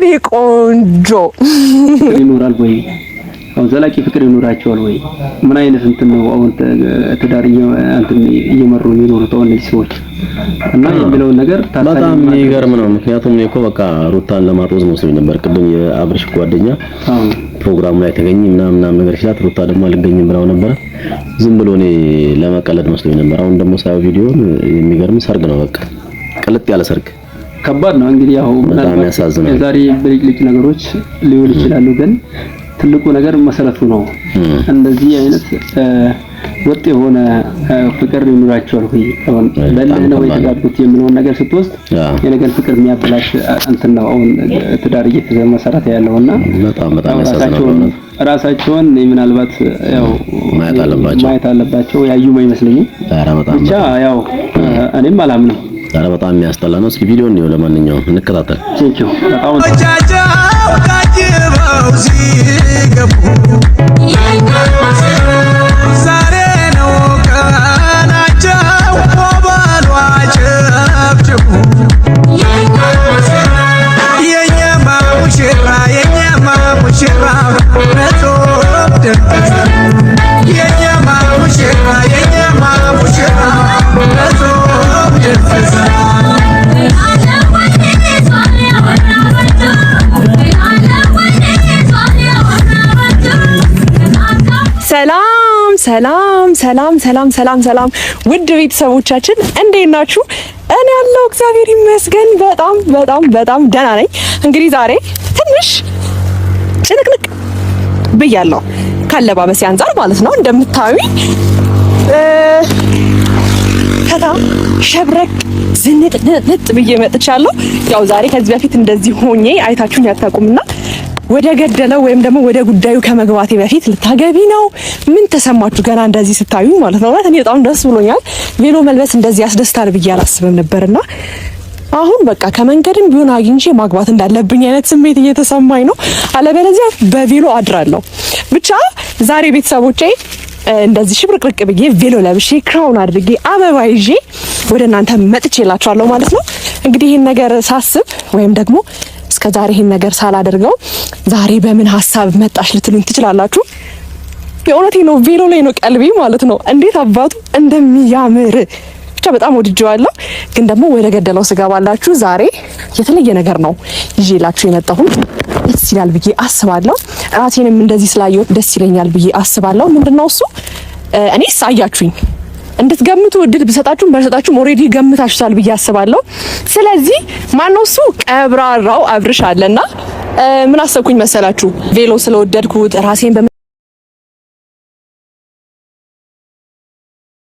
የኔ ቆንጆ ይኖራል ወይ አው ዘላቂ ፍቅር ይኖራቸዋል ወይ ምን አይነት እንትን ነው አሁን ትዳር እየመሩ የሚኖሩት እነዚህ ሰዎች እና የሚለው ነገር በጣም የሚገርም ነው ምክንያቱም እኮ በቃ ሩታን ለማጥወዝ መስሎኝ ነበር ቅድም የአብርሽ ጓደኛ ፕሮግራም ላይ ተገኘ ምናምን ነገር ሲላት ሩታ ደግሞ አልገኝም ብለው ነበር ዝም ብሎ እኔ ለመቀለድ መስሎኝ ነበር አሁን ደግሞ ሳይው ቪዲዮን የሚገርም ሰርግ ነው በቃ ቅልጥ ያለ ሰርግ ከባድ ነው እንግዲህ ያው ዛሬ ብልጭልጭ ነገሮች ሊሆን ይችላሉ ግን ትልቁ ነገር መሰረቱ ነው እንደዚህ አይነት ወጥ የሆነ ፍቅር ይኖራቸዋል ወይ አሁን ለለነው የተጋቡት የሚለውን ነገር ስትወስድ የነገር ፍቅር የሚያበላሽ እንትን ነው አሁን ትዳር እየተመሰረተ ያለውና በጣም ራሳቸውን ምናልባት ያው ማየት አለባቸው ያዩም አይመስልኝም ብቻ ያው እኔም አላምነው ዛሬ በጣም የሚያስጠላ ነው እስኪ ቪዲዮን ነው ለማንኛውም እንከታተል ቴንኪው በጣም ዛሬ ነው ቀናቸው ወባሏ ጨብጭቡ የኛማ ሙሽራ ነቶብ ደምቀት የኛማ ሙሽራ ነቶብ ደምቀት ሰላም ውድ ቤተሰቦቻችን እንዴት ናችሁ? እኔ ያለው እግዚአብሔር ይመስገን በጣም ደህና ነኝ። እንግዲህ ዛሬ ትንሽ ጭንቅንቅ ብያለሁ ካለባበሴ አንፃር ማለት ነው። እንደምታዩኝ ፈታ ሸብረቅ ዝንጥ ብዬ መጥቻለሁ። ያው ዛሬ ከዚህ በፊት እንደዚህ ሆኜ አይታችሁኝ አታውቁምና ወደ ገደለው ወይም ደግሞ ወደ ጉዳዩ ከመግባቴ በፊት ልታገቢ ነው ምን ተሰማችሁ ገና እንደዚህ ስታዩ ማለት ነው? እኔ በጣም ደስ ብሎኛል። ቬሎ መልበስ እንደዚህ ያስደስታል ብዬ አላስብም ነበርና አሁን በቃ ከመንገድም ቢሆን አግኝቼ ማግባት እንዳለብኝ አይነት ስሜት እየተሰማኝ ነው። አለበለዚያ በቬሎ አድራለሁ። ብቻ ዛሬ ቤተሰቦቼ እንደዚህ ሽብርቅርቅ ብዬ ቬሎ ለብሼ ክራውን አድርጌ አበባ ይዤ ወደ እናንተ መጥቼላችኋለሁ ማለት ነው። እንግዲህ ይሄን ነገር ሳስብ ወይም ደግሞ እስከዛሬ ይሄን ነገር ሳላደርገው ዛሬ በምን ሐሳብ መጣሽ ልትሉኝ ትችላላችሁ። የእውነቴ ነው ቬሎ ላይ ነው ቀልቤ ማለት ነው። እንዴት አባቱ እንደሚያምር ብቻ በጣም ወድጄዋለሁ። ግን ደግሞ ወደ ገደለው ስገባላችሁ ዛሬ የተለየ ነገር ነው ይዤላችሁ የመጣሁት። ደስ ይላል ብዬ አስባለሁ። ራሴንም እንደዚህ ስላየሁት ደስ ይለኛል ብዬ አስባለሁ። ምንድነው እሱ እኔስ አያችሁኝ እንድትገምቱ እድል ብሰጣችሁም በሰጣችሁም ኦሬዲ ገምታችኋል ብዬ አስባለሁ። ስለዚህ ማነው እሱ ቀብራራው አብርሽ አለና ምን አሰብኩኝ መሰላችሁ ቬሎ ስለወደድኩት ራሴን